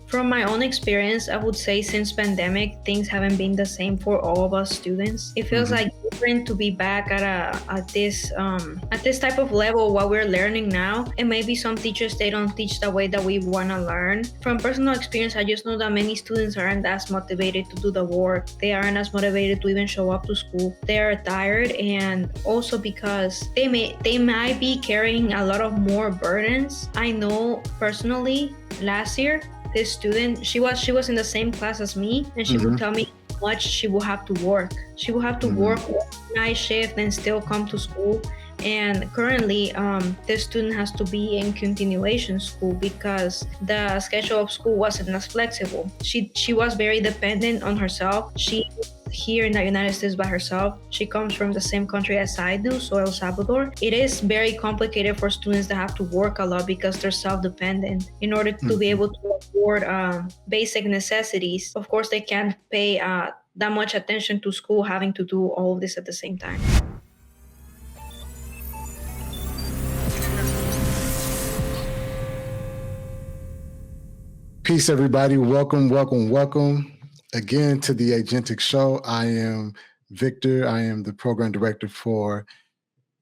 From my own experience, I would say since pandemic, things haven't been the same for all of us students. It feels Mhm. like different to be back at this type of level what we're learning now. And maybe some teachers they don't teach the way that we want to learn. From personal experience, I just know that many students aren't as motivated to do the work. They aren't as motivated to even show up to school. They are tired, and also because they might be carrying a lot of more burdens. I know personally last year this student she was in the same class as me, and she would Mhm. tell me how much she will have to work. She will have to Mhm. work night shift and still come to school. And currently, the student has to be in continuation school because the schedule of school wasn't as flexible. She was very dependent on herself. She here in the United States by herself. She comes from the same country as I do, so El Salvador. It is very complicated for students that have to work a lot because they're self-dependent in order to be Mhm. able to afford basic necessities. Of course, they can't pay that much attention to school, having to do all of this at the same time. Peace, everybody. Welcome, welcome, welcome again to the Agentic Show. I am Victor. I am the program director for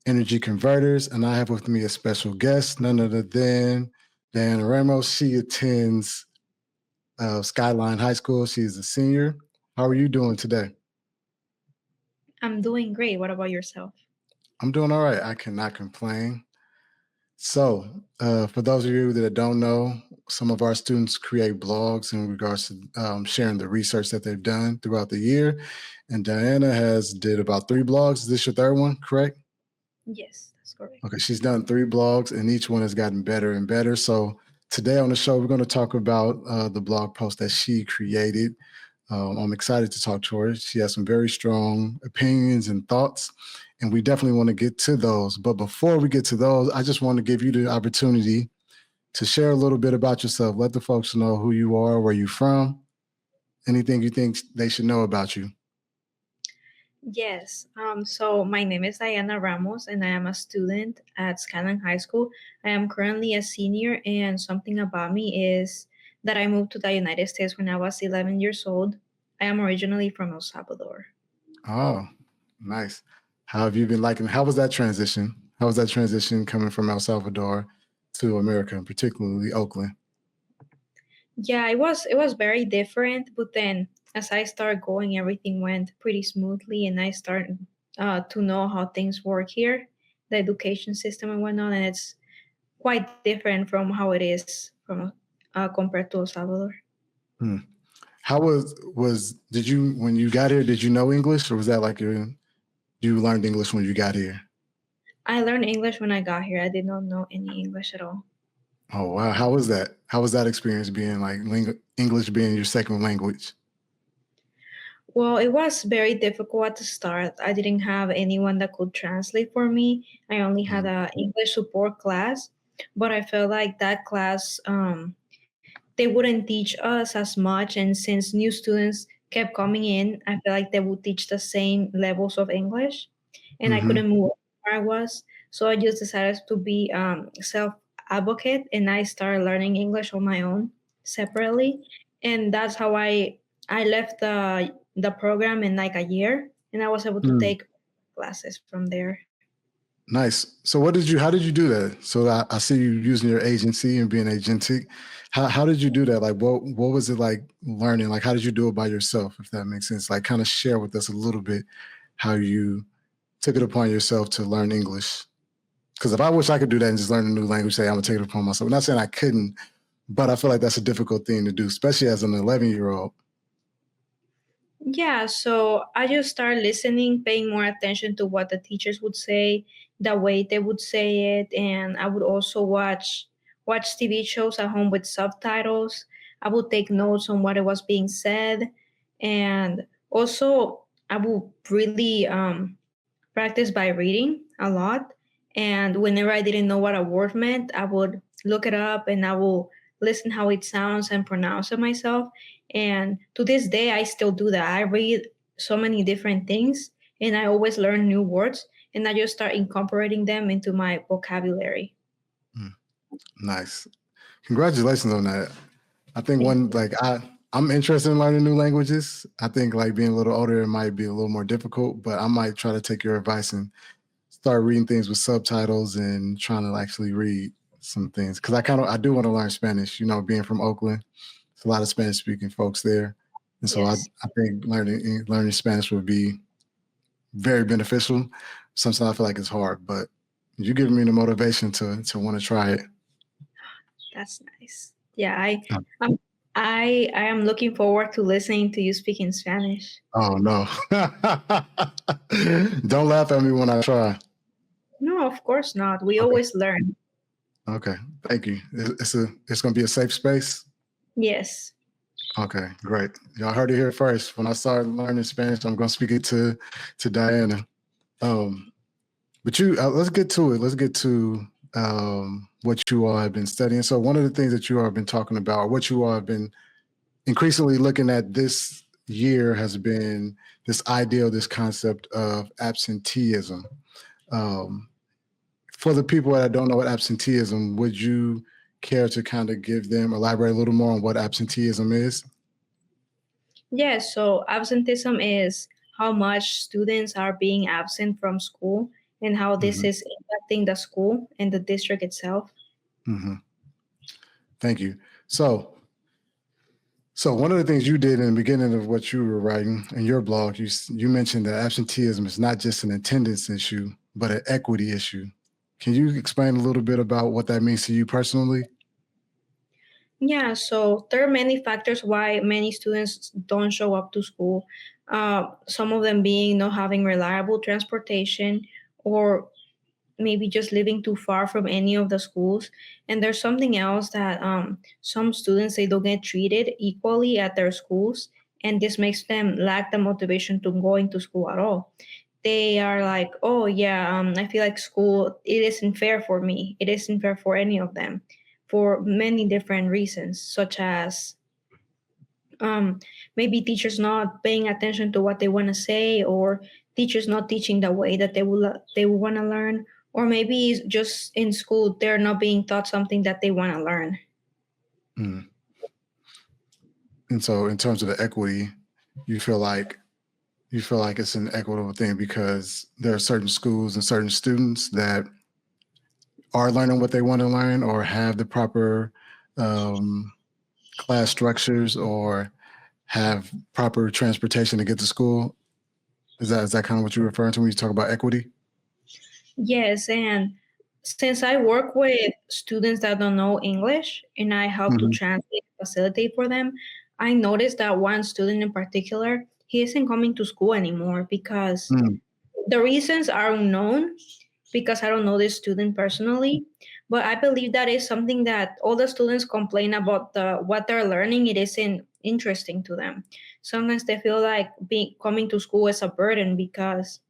Energy Converters, and I have with me a special guest, none other than Diana Ramos. She attends Skyline High School. She's a senior. How are you doing today? I'm doing great. What about yourself? I'm doing all right. I cannot complain. So, for those of you that don't know, some of our students create blogs in regards to sharing the research that they've done throughout the year. And Diana has did about 3 blogs. Is this your third one, correct? Yes, that's correct. Okay, she's done 3 blogs, and each one has gotten better and better. So today on the show, we're going to talk about the blog post that she created. I'm excited to talk to her. She has some very strong opinions and thoughts, and we definitely want to get to those. But before we get to those, I just want to give you the opportunity to share a little bit about yourself. Let the folks know who you are, where you're from, anything you think they should know about you. Yes. So my name is Diana Ramos, and I am a student at Skyline High School. I am currently a senior, and something about me is that I moved to the United States when I was 11 years old. I am originally from El Salvador. Oh, nice. How have you been liking? How was that transition? How was that transition coming from El Salvador to America, particularly Oakland? Yeah, it was very different, but then as I started going, everything went pretty smoothly, and I started to know how things work here, the education system and whatnot, and it's quite different from how it is from compared to El Salvador. Hmm. How did you, when you got here, did you know English, or was that like you learned English when you got here? I learned English when I got here. I did not know any English at all. Oh, wow. How was that? How was that experience being like English being your second language? Well, it was very difficult at the start. I didn't have anyone that could translate for me. I only had Mm. a English support class, but I felt like that class they wouldn't teach us as much. And since new students kept coming in, I felt like they would teach the same levels of English, and I Mm-hmm. couldn't move where I was. So I just decided to be self advocate, and I started learning English on my own separately. And that's how I left the program in like a year, and I was able to Mm. take classes from there. Nice. So how did you do that? So I see you using your agency and being agentic. How did you do that? Like what was it like learning? Like how did you do it by yourself, if that makes sense? Like kind of share with us a little bit how you took it upon yourself to learn English. Because if I wish I could do that and just learn a new language, say I'm gonna take it upon myself. I'm not saying I couldn't, but I feel like that's a difficult thing to do, especially as an 11-year-old. Yeah, so I just started listening, paying more attention to what the teachers would say, the way they would say it, and I would also watch TV shows at home with subtitles. I would take notes on what it was being said, and also I would really practice by reading a lot. And whenever I didn't know what a word meant, I would look it up and I will listen how it sounds and pronounce it myself. And to this day, I still do that. I read so many different things and I always learn new words and I just start incorporating them into my vocabulary. Mm, nice. Congratulations on that. I think Thank one you. like I'm interested in learning new languages. I think like being a little older, it might be a little more difficult, but I might try to take your advice and start reading things with subtitles and trying to actually read some things. Cause I do want to learn Spanish, you know, being from Oakland, it's a lot of Spanish speaking folks there. And so Yes. I think learning Spanish would be very beneficial. Sometimes I feel like it's hard, but you're giving me the motivation to want to try it. That's nice. Yeah, um, I am looking forward to listening to you speak in Spanish. Oh no. Don't laugh at me when I try. No, of course not. We Okay. always learn. Okay. Thank you. It's gonna be a safe space. Yes. Okay, great. Y'all heard it here first. When I start learning Spanish, I'm gonna speak it to Diana. Um, but let's get to it. Let's get to what you all have been studying. So one of the things that you all have been talking about, or what you all have been increasingly looking at this year, has been this ideal, this concept of absenteeism. Um, for the people that don't know what absenteeism, would you care to kind of elaborate a little more on what absenteeism is? Yes, so absenteeism is how much students are being absent from school and how this Hmm. is impacting the school and the district itself. Hmm. Thank you. So one of the things you did in the beginning of what you were writing in your blog, you mentioned that absenteeism is not just an attendance issue, but an equity issue. Can you explain a little bit about what that means to you personally? Yeah, so there are many factors why many students don't show up to school. Some of them being not having reliable transportation or maybe just living too far from any of the schools. And there's something else that some students they don't get treated equally at their schools, and this makes them lack the motivation to going to school at all. They are like, oh yeah, I feel like school it isn't fair for me. It isn't fair for any of them, for many different reasons, such as um, maybe teachers not paying attention to what they want to say, or teachers not teaching the way that they will want to learn, or maybe it's just in school they're not being taught something that they want to learn. Mm. And so in terms of the equity, you feel like it's an equitable thing because there are certain schools and certain students that are learning what they want to learn or have the proper um, class structures or have proper transportation to get to school. Is that kind of what you're referring to when you talk about equity? Yes, and since I work with students that don't know English and I help to Hmm. translate facilitate for them, I noticed that one student in particular, he isn't coming to school anymore because Mm. the reasons are unknown, because I don't know this student personally, but I believe that is something that all the students complain about the what they're learning. It isn't interesting to them. Sometimes they feel like being coming to school is a burden because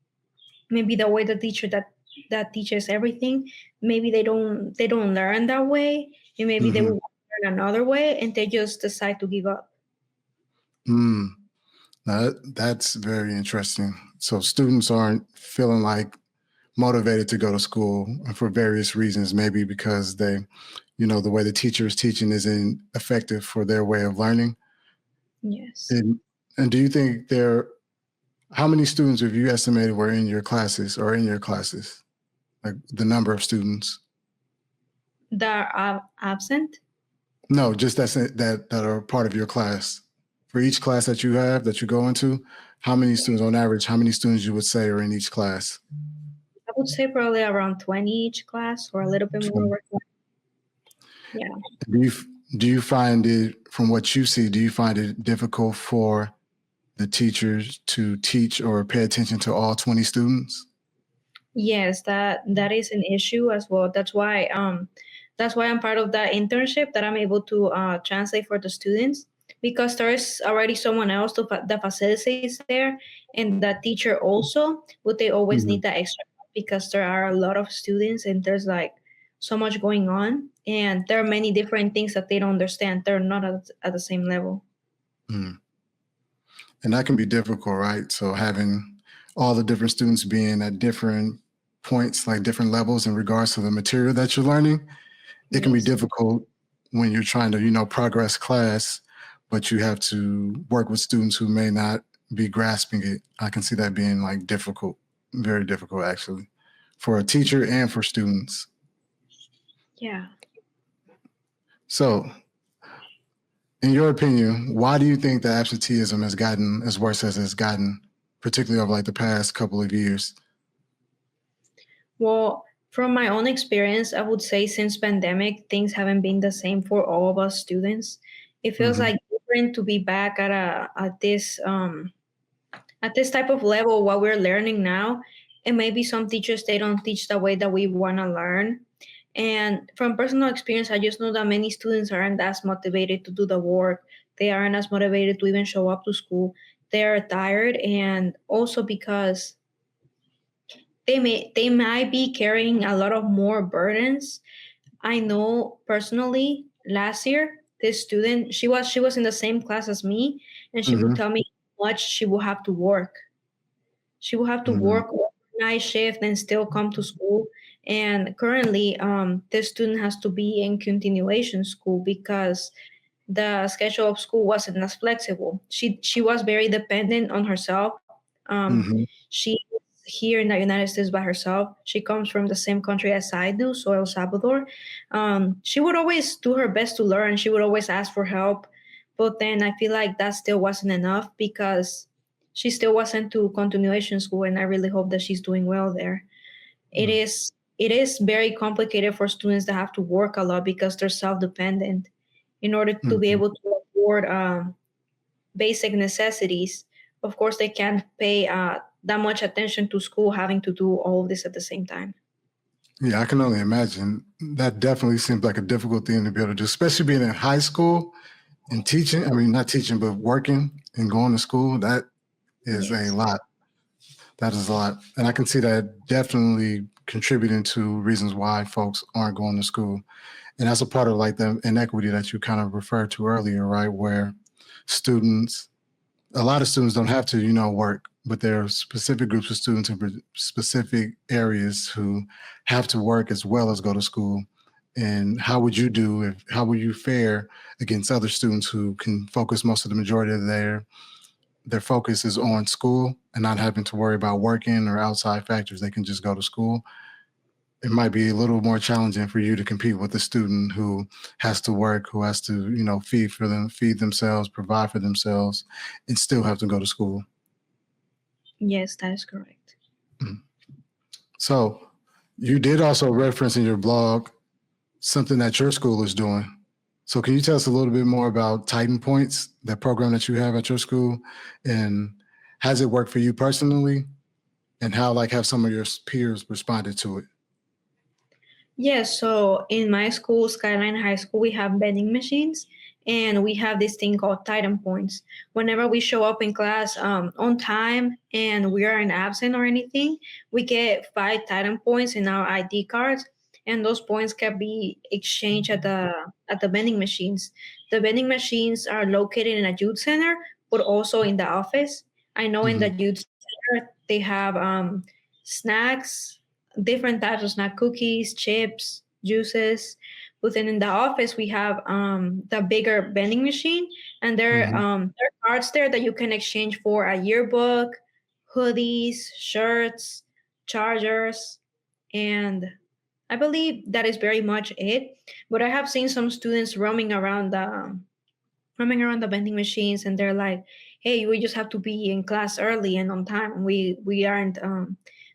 maybe the way the teacher that teaches everything, maybe they don't learn that way, and maybe they Hmm. will learn another way, and they just decide to give up. Mm. Now, that's very interesting. So students aren't feeling like motivated to go to school for various reasons, maybe because the way the teacher is teaching isn't effective for their way of learning. Yes, And do you think how many students have you estimated were in your classes or in your classes? Like the number of students? that are absent. No, just that are part of your class. For each class that you go into, how many students on average, how many students you would say are in each class? I would say probably around 20 each class, or a little bit more. Yeah. Do you do you find it, from what you see, do you find it difficult for the teachers to teach or pay attention to all 20 students? Yes, that is an issue as well. That's why I'm part of that internship that I'm able to translate for the students, because there is already someone else that facilitates there, and that teacher also, but they always Mhm. need that extra help because there are a lot of students and there's like so much going on, and there are many different things that they don't understand. They're not at the same level. Mm. And that can be difficult, right? So having all the different students being at different points, like different levels in regards to the material that you're learning, it can be Yes. difficult when you're trying to, progress class, but you have to work with students who may not be grasping it. I can see that being like difficult, very difficult actually, for a teacher and for students. Yeah. So, in your opinion, why do you think that absenteeism has gotten as worse as it's gotten, particularly over like the past couple of years? Well, from my own experience, I would say since pandemic, things haven't been the same for all of us students. It feels Hmm. like different to be back at this type of level what we're learning now. And maybe some teachers they don't teach the way that we want to learn. And from personal experience, I just know that many students aren't as motivated to do the work. They aren't as motivated to even show up to school. They're tired, and also because they might be carrying a lot of more burdens. I know personally last year this student she was in the same class as me, and she would Hmm. tell me how much she will have to work. She will have to Hmm. work night shift and still come to school. And currently, this student has to be in continuation school because the schedule of school wasn't as flexible. She was very dependent on herself. Hmm. She is here in the United States by herself. She comes from the same country as I do, so El Salvador. She would always do her best to learn. She would always ask for help, but then I feel like that still wasn't enough because she still wasn't to continuation school, and I really hope that she's doing well there. It is very complicated for students that have to work a lot because they're self-dependent in order to be Hmm. able to afford basic necessities. Of course, they can't pay that much attention to school having to do all of this at the same time. Yeah, I can only imagine. That definitely seems like a difficult thing to be able to do, especially being in high school and teaching. I mean, not teaching, but working and going to school. That is a Yes. lot. That is a lot. And I can see that definitely contributing to reasons why folks aren't going to school. And that's a part of like the inequity that you kind of referred to earlier, right? Where students, a lot of students don't have to, work, but there are specific groups of students in specific areas who have to work as well as go to school. And how would you fare against other students who can focus most of the majority of their focus is on school and not having to worry about working or outside factors? They can just go to school. It might be a little more challenging for you to compete with a student who has to work, who has to, feed themselves, provide for themselves, and still have to go to school. Yes, that is correct. Mm. So you did also reference in your blog something that your school is doing. So can you tell us a little bit more about Titan Points, that program that you have at your school, and has it worked for you personally, and how like have some of your peers responded to it? Yes, so in my school, Skyline High School, we have vending machines and we have this thing called Titan Points. Whenever we show up in class on time and we are in absent or anything, we get 5 Titan Points in our ID cards, and those points can be exchanged at the vending machines. The vending machines are located in a youth center, but also in the office. I know in the Mhm. youth center they have snacks, different types of snack, cookies, chips, juices. But then in the office we have the bigger vending machine, and Mhm. there are cards there that you can exchange for a yearbook, hoodies, shirts, chargers, and I believe that is very much it. But I have seen some students roaming around the vending machines, and they're like, hey, we just have to be in class early and on time. We aren't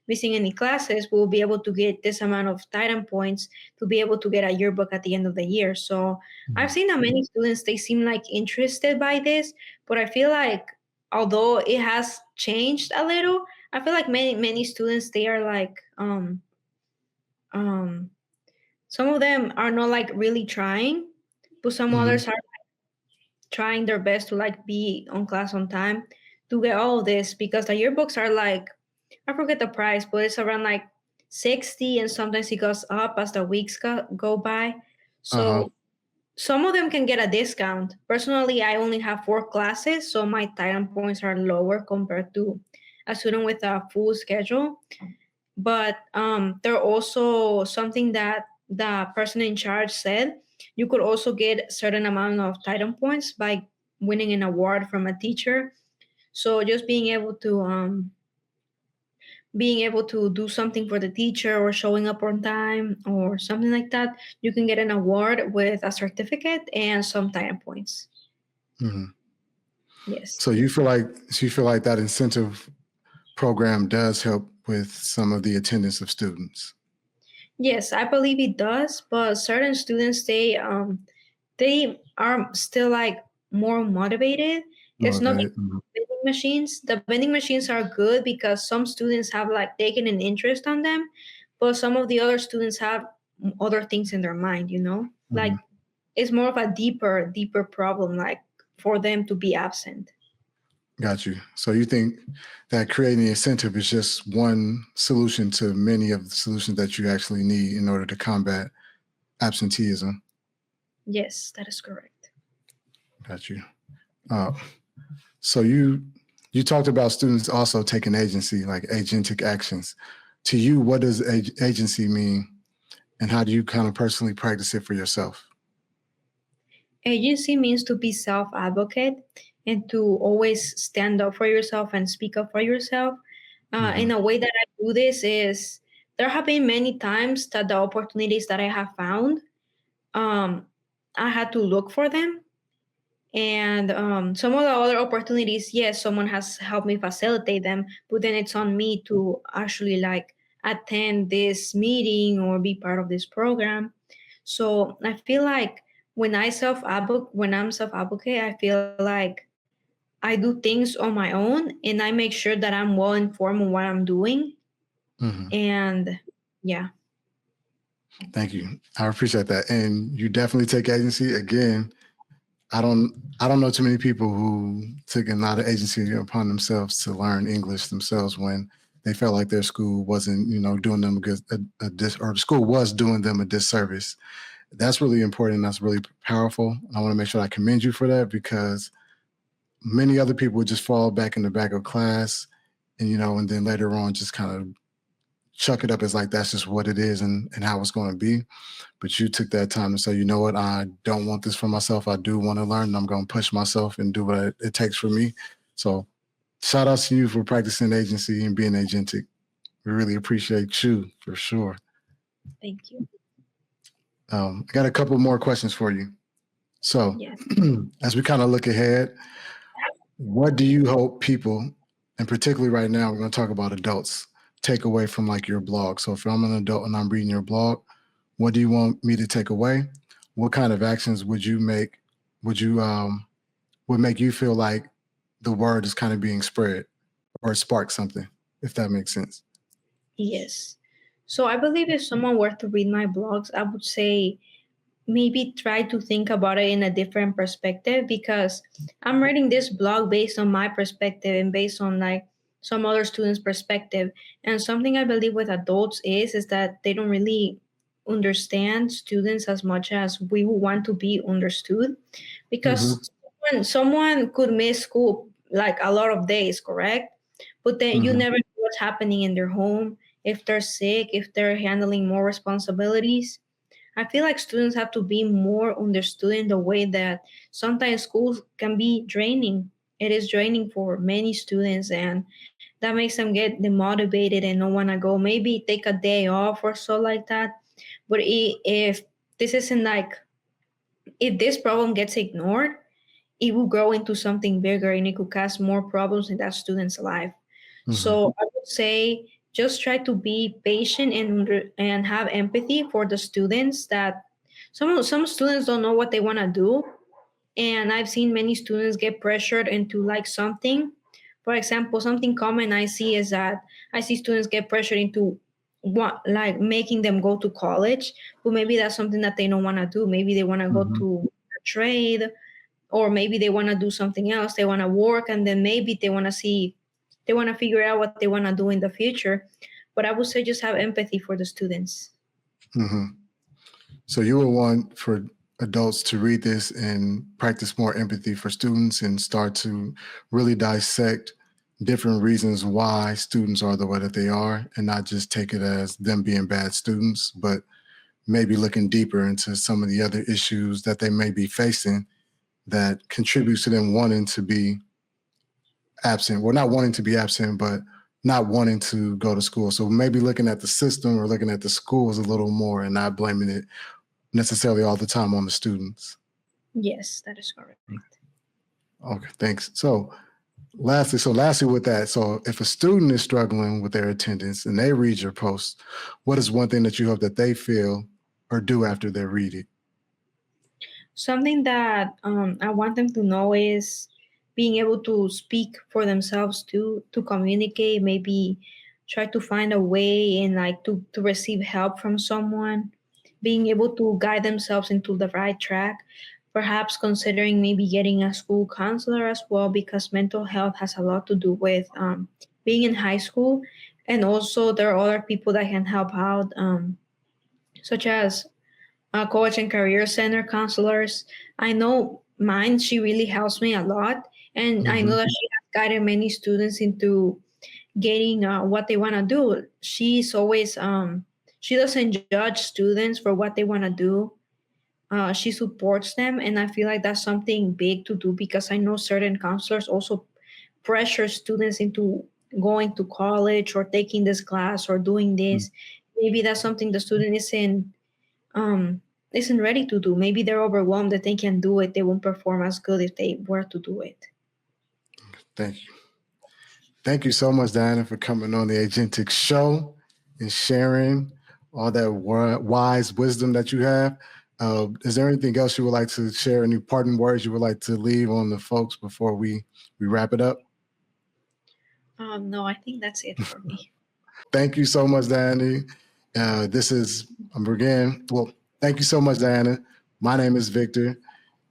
missing any classes. We'll be able to get this amount of Titan points to be able to get a yearbook at the end of the year. So I've Mhm. seen that many students, they seem like interested by this, but I feel like although it has changed a little, I feel like many students, they are like um some of them are not like really trying, but some Mhm. others are trying their best to like be on class on time to get all of this, because the yearbooks are like, I forget the price, but it's around like 60, and sometimes it goes up as the weeks go by. Uh-huh. So some of them can get a discount. Personally, I only have 4 classes, so my Titan points are lower compared to a student with a full schedule. But there are also something that the person in charge said. You could also get a certain amount of title points by winning an award from a teacher. So just being able to do something for the teacher or showing up on time or something like that, you can get an award with a certificate and some title points. Mhm. Yes. So you feel like that incentive program does help with some of the attendance of students. Yes, I believe it does, but certain students they are still like more motivated. It's not Motivated. because of vending machines. The vending machines are good because some students have like taken an interest on them, but some of the other students have other things in their mind, you know? Like Mhm. it's more of a deeper problem, like for them to be absent. Got you. So you think that creating the incentive is just one solution to many of the solutions that you actually need in order to combat absenteeism? Yes, that is correct. Got you. Uh, so you talked about students also taking agency, like agentic actions. To you, what does agency mean, and how do you kind of personally practice it for yourself? Agency means to be self advocate and to always stand up for yourself and speak up for yourself. In Hmm. a way that I do this is there have been many times that the opportunities that I have found, um, I had to look for them. And some of the other opportunities, yes, someone has helped me facilitate them, but then it's on me to actually like attend this meeting or be part of this program. So I feel like when I'm self advocate, I feel like I do things on my own and I make sure that I'm well informed on what I'm doing. Hmm. And yeah, Thank you. I appreciate that. And you definitely take agency. Again, I don't know too many people who took a lot of agency upon themselves to learn English themselves when they felt like their school wasn't, doing them or the school was doing them a disservice. That's really important. That's really powerful. I want to make sure I commend you for that because many other people would just fall back in the back of class and then later on just kind of chuck it up as like that's just what it is and how it's going to be. But you took that time to say, you know what, I don't want this for myself. I do want to learn, and I'm going to push myself and do what it takes for me. So shout out to you for practicing agency and being agentic. We really appreciate you for sure. thank you. I got a couple more questions for you. So Yes. as we kind of look ahead, what do you hope people, and particularly right now, we're going to talk about adults, take away from like your blog? So if I'm an adult and I'm reading your blog, what do you want me to take away? What kind of actions would you make? Would you would make you feel like the word is kind of being spread or spark something, if that makes sense? Yes. So I believe if someone were to read my blogs, I would say maybe try to think about it in a different perspective because I'm writing this blog based on my perspective and based on like some other students' perspective. And something I believe with adults is that they don't really understand students as much as we would want to be understood Hmm. because someone could miss school like a lot of days, correct? But then you Hmm. never know what's happening in their home, if they're sick, if they're handling more responsibilities. I feel like students have to be more understood in the way that sometimes schools can be draining. It is draining for many students, and that makes them get demotivated and don't want to go. Maybe take a day off or so like that. But if this isn't like, if this problem gets ignored, it will grow into something bigger and it could cause more problems in that student's life. Hmm. So I would say just try to be patient and have empathy for the students that some students don't know what they want to do, and I've seen many students get pressured into like something. For example, something common I see is that I see students get pressured into what, like making them go to college, but maybe that's something that they don't want to do. Maybe they want to go Hmm. to a trade, or maybe they want to do something else. They want to work, and then maybe they want to figure out what they want to do in the future. But I would say just have empathy for the students. Hmm. So you would want for adults to read this and practice more empathy for students and start to really dissect different reasons why students are the way that they are and not just take it as them being bad students, but maybe looking deeper into some of the other issues that they may be facing that contributes to them wanting to be absent. Well, not wanting to be absent, but not wanting to go to school. So maybe looking at the system or looking at the schools a little more and not blaming it necessarily all the time on the students. Yes, that is correct. Okay, thanks. So lastly with that, so if a student is struggling with their attendance and they read your post, what is one thing that you hope that they feel or do after they read it? Something that I want them to know is being able to speak for themselves too, to communicate, maybe try to find a way and like to receive help from someone, being able to guide themselves into the right track, perhaps considering maybe getting a school counselor as well, because mental health has a lot to do with being in high school. And also, there are other people that can help out, such as coach and career center counselors. I know mine, she really helps me a lot. And I know Mhm. that she has guided many students into getting what they want to do. She's always, she doesn't judge students for what they want to do. She supports them. And I feel like that's something big to do because I know certain counselors also pressure students into going to college or taking this class or doing this. Maybe that's something the student um, isn't ready to do. Maybe they're overwhelmed that they can do it. They won't perform as good if they were to do it. Thank you. Thank you so much, Diana, for coming on the Agentic Show and sharing all that wise wisdom that you have. Is there anything else you would like to share? Any parting words you would like to leave on the folks before we wrap it up? No, I think that's it for me. Thank you so much, Diana. This is again. Well, thank you so much, Diana. My name is Victor,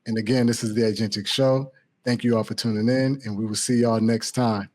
and again, this is the Agentic Show. Thank you all for tuning in, and we will see y'all next time.